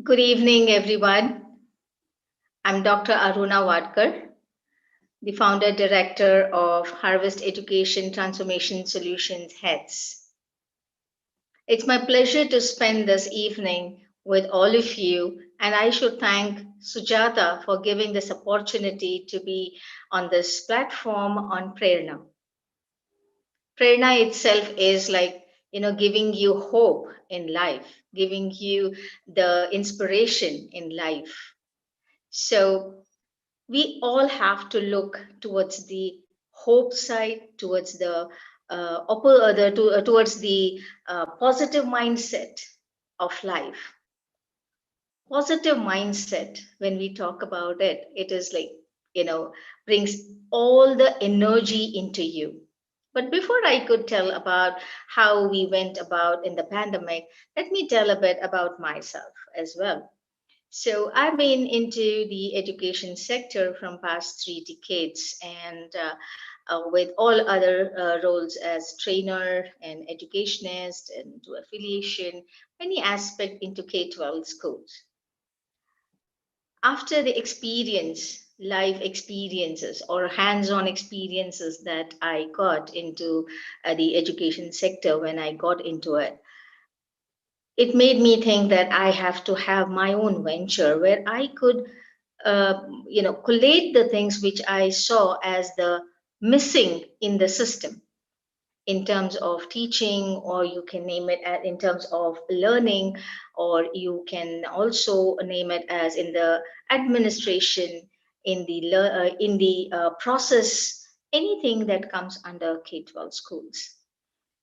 Good evening, everyone. I'm Dr. ARUNA WADKAR, the founder director of Harvest Education Transformation Solutions HETS. It's my pleasure to spend this evening with all of you, and I should thank Sujata for giving this opportunity to be on this platform on PRERNA. PRERNA itself is like, giving you hope in life, giving you the inspiration in life. So we all have to look towards the hope side, towards the towards the positive mindset of life. Positive mindset, when we talk about it, it is like, brings all the energy into you. But before I could tell about how we went about in the pandemic, let me tell a bit about myself as well. So I've been into the education sector from past 3 decades, and with all other roles as trainer and educationist and to affiliation, many aspect into K-12 schools. After the experience, life experiences or hands-on experiences that I got into the education sector when I got into it, it made me think that I have to have my own venture where I could, collate the things which I saw as the missing in the system in terms of teaching, or you can name it in terms of learning, or you can also name it as in the administration, in the process, anything that comes under K-12 schools.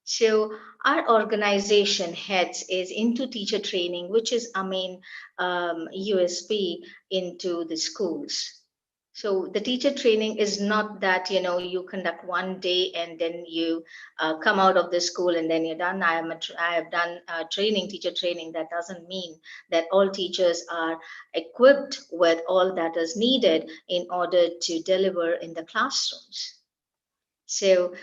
So our organization heads is into teacher training, which is our main USP into the schools. So the teacher training is not that you conduct one day and then you come out of the school and then you're done. I have done teacher training. That doesn't mean that all teachers are equipped with all that is needed in order to deliver in the classrooms. So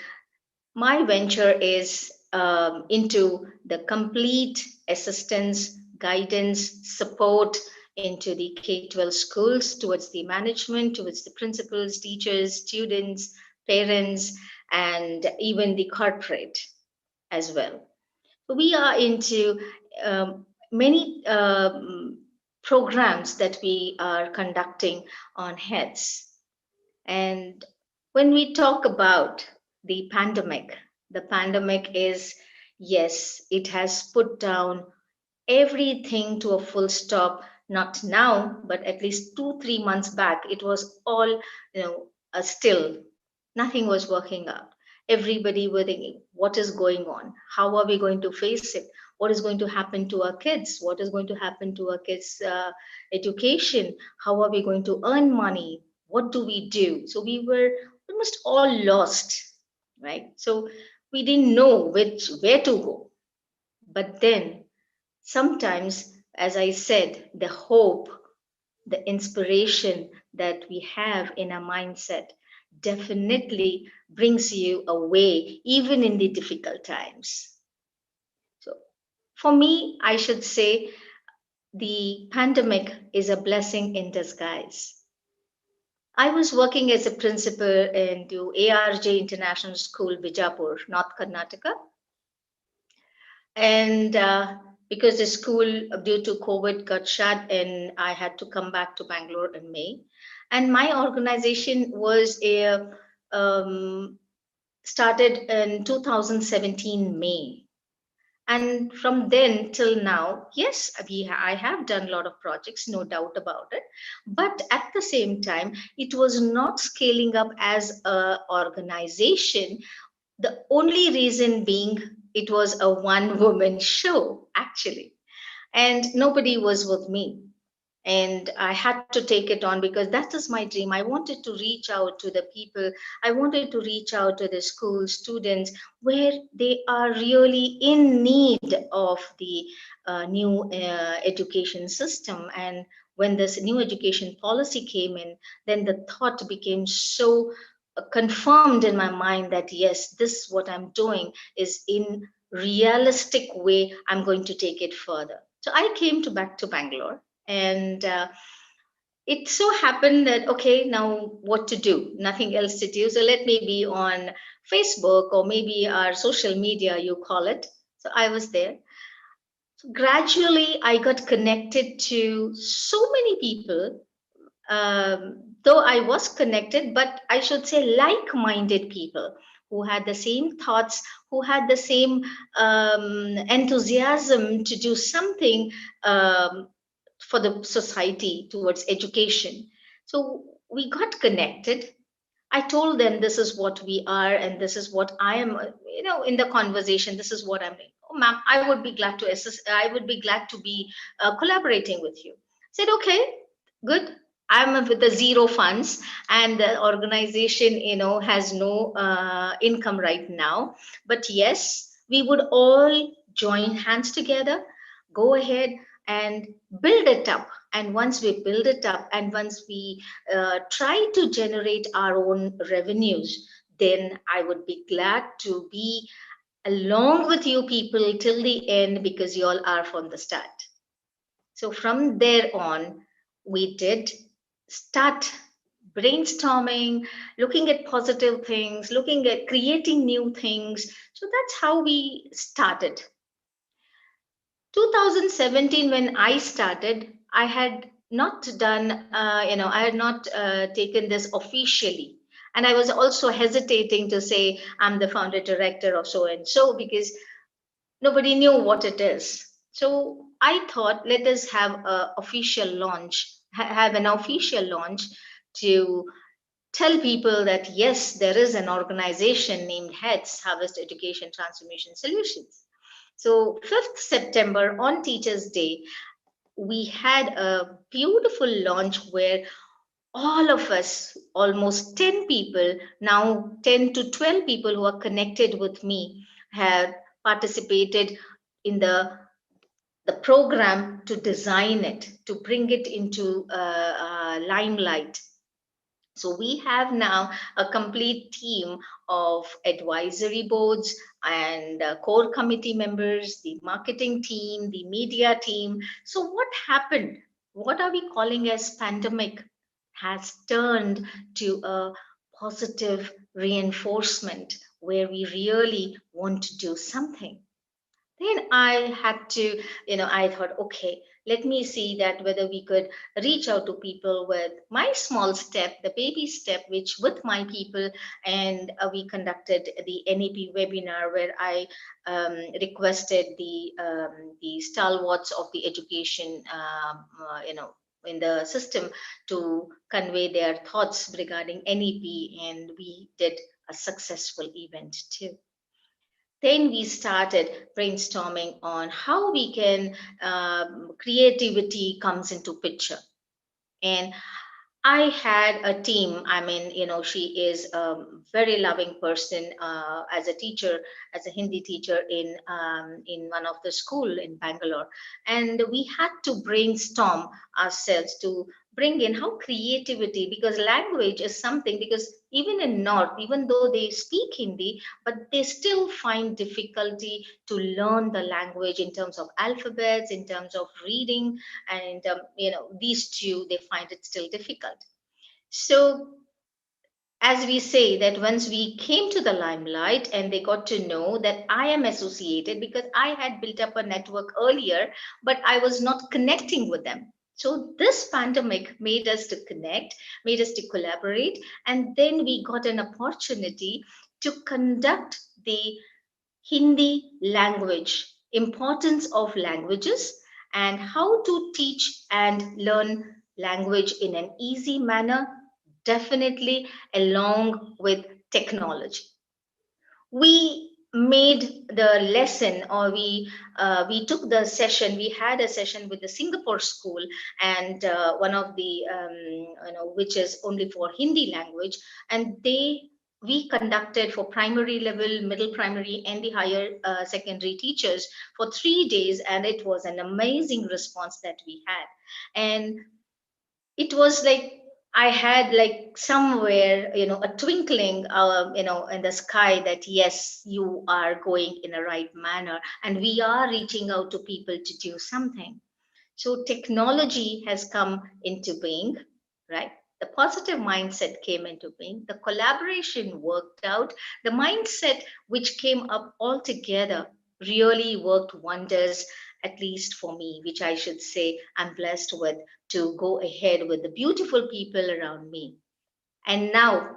my venture is into the complete assistance, guidance, support into the K-12 schools, towards the management, towards the principals, teachers, students, parents, and even the corporate as well. We are into many programs that we are conducting on heads. And when we talk about the pandemic is, yes, it has put down everything to a full stop. Not now, but at least 2, 3 months back, it was all, still. Nothing was working out. Everybody were thinking, what is going on? How are we going to face it? What is going to happen to our kids? What is going to happen to our kids' education? How are we going to earn money? What do we do? So we were almost all lost, right? So we didn't know where to go. But then sometimes, as I said, the hope, the inspiration that we have in our mindset definitely brings you away, even in the difficult times. So, for me, I should say the pandemic is a blessing in disguise. I was working as a principal into ARJ International School, Bijapur, North Karnataka. And because the school, due to COVID, got shut, and I had to come back to Bangalore in May. And my organization was started in 2017 May. And from then till now, yes, I have done a lot of projects, no doubt about it. But at the same time, it was not scaling up as an organization. The only reason being it was a one woman show, actually, and nobody was with me. And I had to take it on because that is my dream. I wanted to reach out to the people. I wanted to reach out to the school students where they are really in need of the new education system. And when this new education policy came in, then the thought became so confirmed in my mind that yes, this what I'm doing is in realistic way. I'm going to take it further. So I came back to Bangalore, And it so happened that, okay, now what to do? Nothing else to do. So let me be on Facebook, or maybe our social media, you call it. So I was there. So gradually, I got connected to so many people, though I was connected, but I should say like minded people who had the same thoughts, who had the same enthusiasm to do something for the society towards education. So we got connected. I told them this is what we are and this is what I am, in the conversation, this is what I'm doing. Oh, ma'am, I would be glad to assist. I would be glad to be collaborating with you. Said, okay, good. I'm with the zero funds, and the organization, has no income right now. But yes, we would all join hands together, go ahead and build it up. And once we build it up, and once we try to generate our own revenues, then I would be glad to be along with you people till the end, because you all are from the start. So from there on, we did start brainstorming, looking at positive things, looking at creating new things. So that's how we started. 2017, when I started, I had not done, I had not taken this officially. And I was also hesitating to say I'm the founder director of so and so, because nobody knew what it is. So I thought, let us have a official launch, have an official launch to tell people that yes, there is an organization named HETS, Harvest Education Transformation Solutions. So 5th September on Teachers Day, we had a beautiful launch where all of us, almost 10 people, now 10 to 12 people who are connected with me, have participated in the program to design it, to bring it into limelight. So we have now a complete team of advisory boards and core committee members, the marketing team, the media team. So what happened? What are we calling as pandemic has turned to a positive reinforcement where we really want to do something. Then I had to, I thought, okay, let me see that whether we could reach out to people with my small step, the baby step, which with my people. And we conducted the NEP webinar where I requested the stalwarts of the education, in the system, to convey their thoughts regarding NEP, and we did a successful event too. Then we started brainstorming on how we can, creativity comes into picture. And I had a team. I mean, she is a very loving person, as a teacher, as a Hindi teacher in one of the school in Bangalore, and we had to brainstorm ourselves to bring in how creativity, because language is something, because even in North, even though they speak Hindi, but they still find difficulty to learn the language in terms of alphabets, in terms of reading, and these two, they find it still difficult. So as we say, that once we came to the limelight and they got to know that I am associated, because I had built up a network earlier, but I was not connecting with them. So this pandemic made us to connect, made us to collaborate, and then we got an opportunity to conduct the Hindi language, importance of languages, and how to teach and learn language in an easy manner, definitely along with technology. We made the lesson, or we took the session. We had a session with the Singapore school, and one of the, which is only for Hindi language, and we conducted for primary level, middle primary, and the higher secondary teachers for 3 days, and it was an amazing response that we had. And it was like I had like somewhere, a twinkling, in the sky, that yes, you are going in a right manner, and we are reaching out to people to do something. So technology has come into being, right? The positive mindset came into being, the collaboration worked out, the mindset which came up all together really worked wonders, at least for me, which I should say I'm blessed with, to go ahead with the beautiful people around me. And now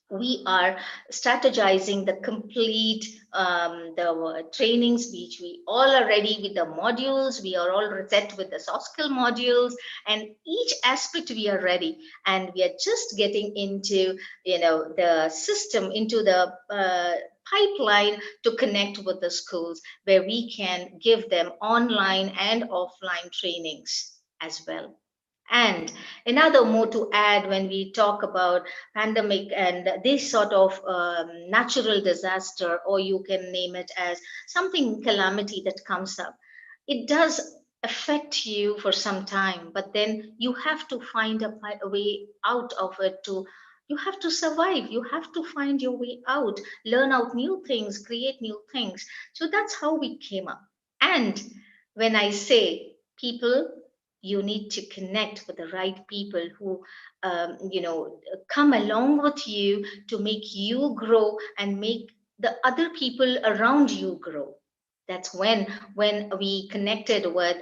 we are strategizing the complete the trainings which we all are ready with the modules, we are all set with the soft skill modules, and each aspect we are ready, and we are just getting into the system, into the pipeline to connect with the schools where we can give them online and offline trainings as well. And another more to add, when we talk about pandemic and this sort of natural disaster, or you can name it as something calamity that comes up, it does affect you for some time, but then you have to find a way out of it. To You have to survive, you have to find your way out, learn out new things, create new things. So that's how we came up. And when I say people, you need to connect with the right people who come along with you to make you grow and make the other people around you grow. That's when we connected with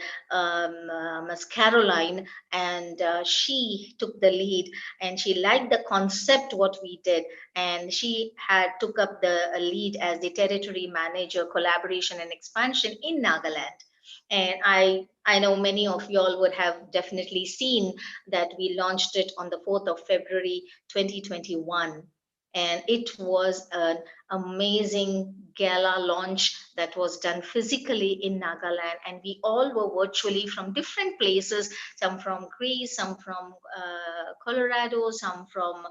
Miss Caroline, and she took the lead, and she liked the concept what we did, and she had took up the lead as the territory manager, collaboration and expansion in Nagaland. And I know many of y'all would have definitely seen that we launched it on the 4th of February 2021. And it was an amazing gala launch that was done physically in Nagaland. And we all were virtually from different places, some from Greece, some from Colorado, some from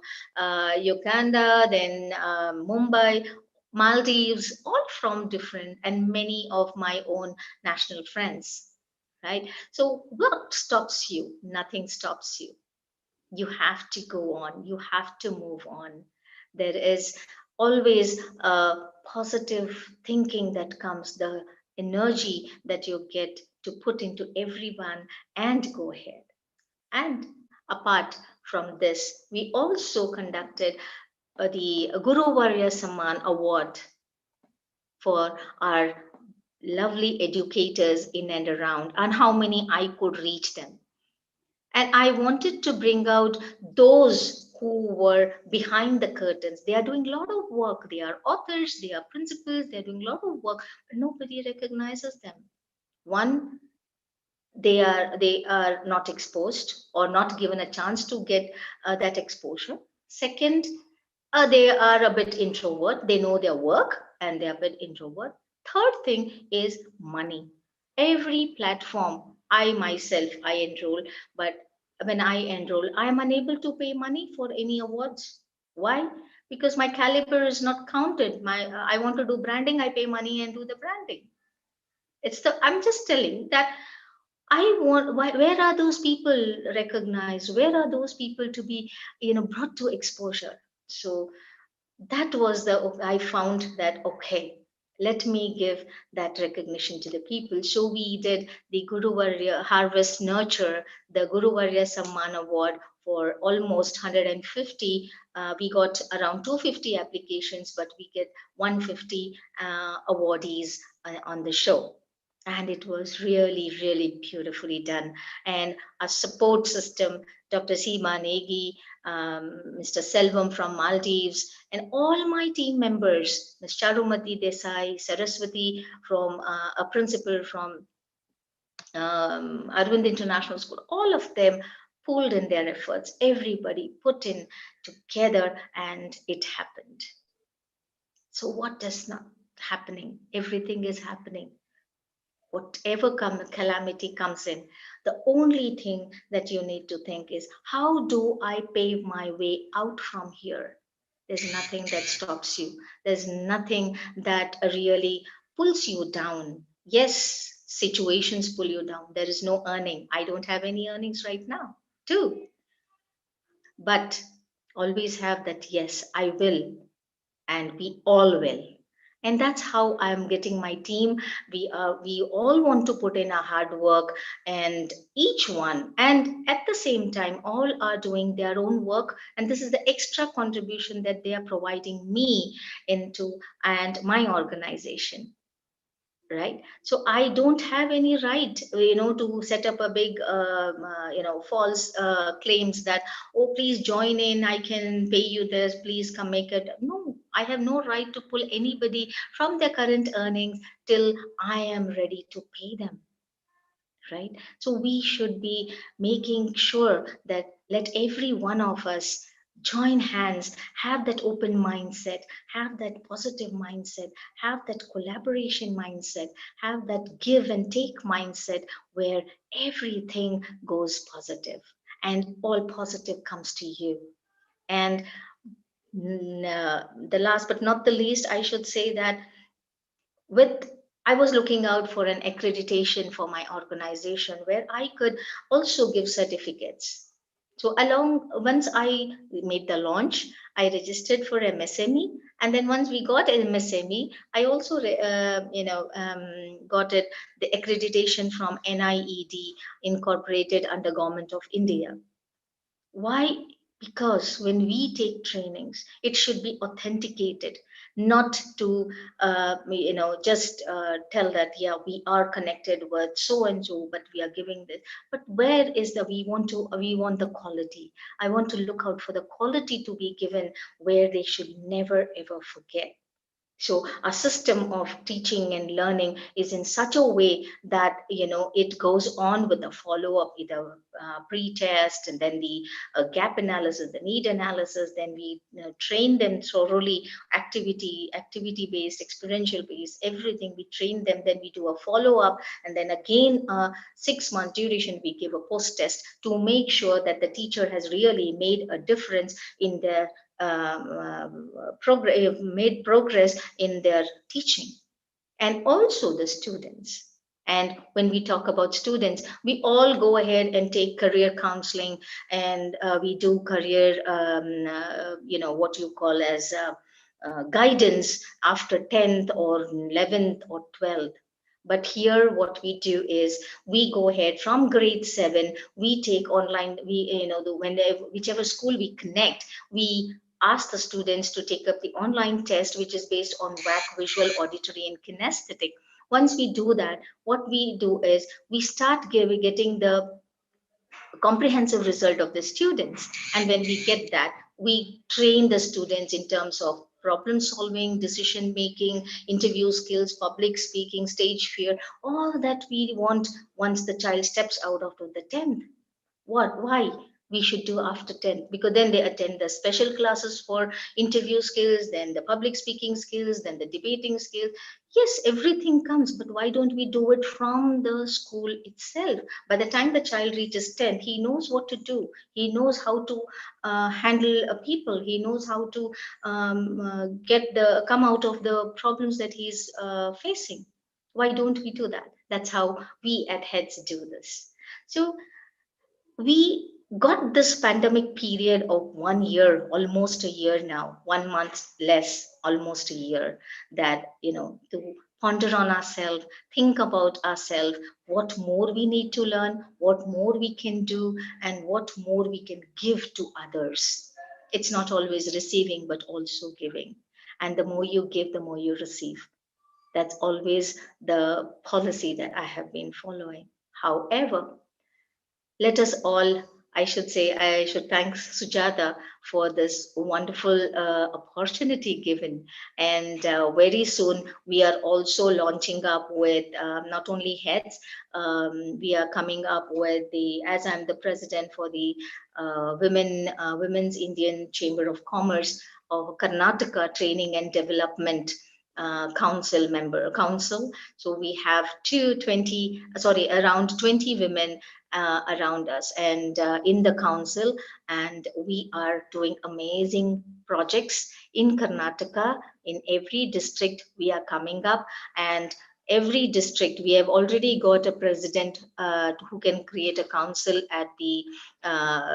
Uganda, then Mumbai, Maldives, all from different, and many of my own national friends, right? So, what stops you? Nothing stops you. You have to go on, you have to move on. There is always a positive thinking that comes, the energy that you get to put into everyone and go ahead. And apart from this, we also conducted the Guru Varya Samman Award for our lovely educators in and around, and how many I could reach them. And I wanted to bring out those who were behind the curtains. They are doing a lot of work. They are authors, they are principals, they're doing a lot of work, but nobody recognizes them. One, they are not exposed or not given a chance to get that exposure. Second, they are a bit introvert. They know their work and they're a bit introvert. Third thing is money. Every platform, I myself, I enroll, but when I enroll, I am unable to pay money for any awards. Why? Because my caliber is not counted. I want to do branding, I pay money and do the branding. I'm just telling that where are those people recognized? Where are those people to be, brought to exposure? So that was I found that, okay, let me give that recognition to the people. So we did the Guru Varya Harvest Nurture, the Guru Varya Samman Award for almost 150. We got around 250 applications, but we get 150 awardees on the show. And it was really, really beautifully done. And our support system, Dr. Seema Negi, Mr. Selvam from Maldives, and all my team members, Ms. Charumati Desai, Saraswati from a principal from Arvind International School, all of them pooled in their efforts. Everybody put in together, and it happened. So what is not happening? Everything is happening. Whatever calamity comes in, the only thing that you need to think is, how do I pave my way out from here? There's nothing that stops you. There's nothing that really pulls you down. Yes, situations pull you down. There is no earning. I don't have any earnings right now, too. But always have that, yes, I will, and we all will. And that's how I'm getting my team. We all want to put in our hard work, and each one, and at the same time all are doing their own work, and this is the extra contribution that they are providing me into and my organization, right? So I don't have any right, to set up a big false claims that, oh, please join in, I can pay you this, please come make it. No, I have no right to pull anybody from their current earnings till I am ready to pay them, right? So we should be making sure that let every one of us join hands, have that open mindset, have that positive mindset, have that collaboration mindset, have that give and take mindset where everything goes positive and all positive comes to you. And the last but not the least, I should say that with I was looking out for an accreditation for my organization where I could also give certificates. So along once I made the launch, I registered for MSME, and then once we got MSME, I also got it the accreditation from NIED, incorporated under Government of India. Why? Because when we take trainings, it should be authenticated, not to just tell that, yeah, we are connected with so and so, but we are giving this. But where is the we want the quality. I want to look out for the quality to be given where they should never ever forget. So our system of teaching and learning is in such a way that it goes on with the follow up, either pre-test and then the gap analysis, the need analysis. Then we train them thoroughly, activity based, experiential based, everything. We train them, then we do a follow up, and then again 6 month duration we give a post test to make sure that the teacher has really made a difference in their made progress in their teaching, and also the students. And when we talk about students, we all go ahead and take career counseling, and we do career, what you call as guidance after 10th or 11th or 12th. But here, what we do is we go ahead from grade 7. We take online. Whichever school we connect, we ask the students to take up the online test, which is based on WAC, visual, auditory, and kinesthetic. Once we do that, what we do is we start getting the comprehensive result of the students. And when we get that, we train the students in terms of problem solving, decision making, interview skills, public speaking, stage fear, all that we want once the child steps out of the 10th. Why we should do after 10th? Because then they attend the special classes for interview skills, then the public speaking skills, then the debating skills. Yes, everything comes, but why don't we do it from the school itself? By the time the child reaches 10th, he knows what to do. He knows how to handle people. He knows how to come out of the problems that he's facing. Why don't we do that? That's how we at HETS do this. So we got this pandemic period of 1 year, almost a year now, 1 month less, almost a year, that, to ponder on ourselves, think about ourselves, what more we need to learn, what more we can do, and what more we can give to others. It's not always receiving, but also giving. And the more you give, the more you receive. That's always the policy that I have been following. However, let us all, I should thank Sujata for this wonderful opportunity given. And very soon we are also launching up with not only heads, we are coming up with as I'm the president for the Women's Indian Chamber of Commerce of Karnataka Training and Development council. So we have around 20 women around us and in the council, and we are doing amazing projects in Karnataka. In every district we are coming up, and every district. We have already got a president who can create a council at the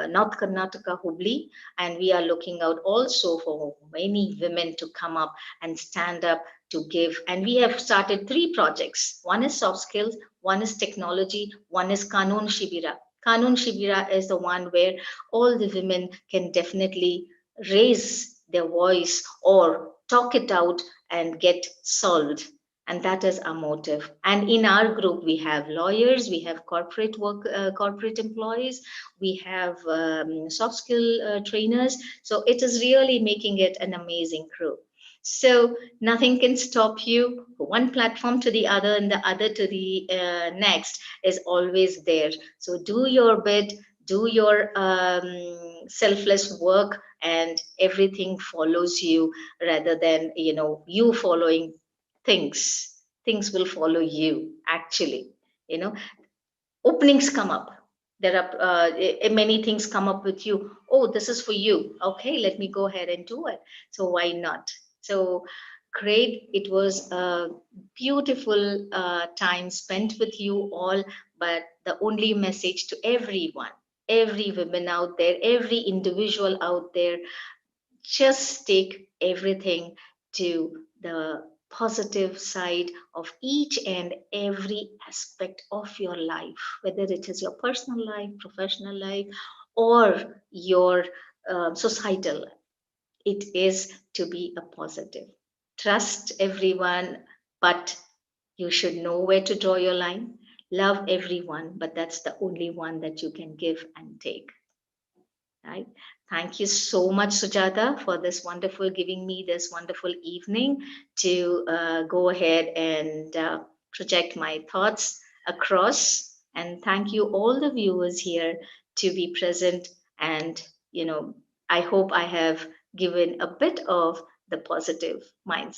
North Karnataka, Hubli, and we are looking out also for many women to come up and stand up to give. And we have started three projects. One is soft skills, one is technology, one is Kanun Shibira. Kanun Shibira is the one where all the women can definitely raise their voice or talk it out and get solved. And that is our motive. And in our group we have lawyers, we have corporate employees, we have soft skill trainers. So it is really making it an amazing group. So nothing can stop you. One platform to the other and the other to the next is always there. So do your bit, do your selfless work, and everything follows you, rather than you following things. Things will follow you, actually. you know Openings come up. There are many things come up with you. Oh, this is for you. Okay, let me go ahead and do it. So why not? So great. It was a beautiful time spent with you all. But the only message to everyone, every woman out there, every individual out there, just take everything to the positive side of each and every aspect of your life, whether it is your personal life, professional life, or your societal life. It is to be a positive. Trust everyone, but you should know where to draw your line. Love everyone, but that's the only one that you can give and take. Right. Thank you so much, Sujata, for this wonderful giving me this wonderful evening to go ahead and project my thoughts across. And thank you, all the viewers here, to be present. And, I hope I have given a bit of the positive mindset.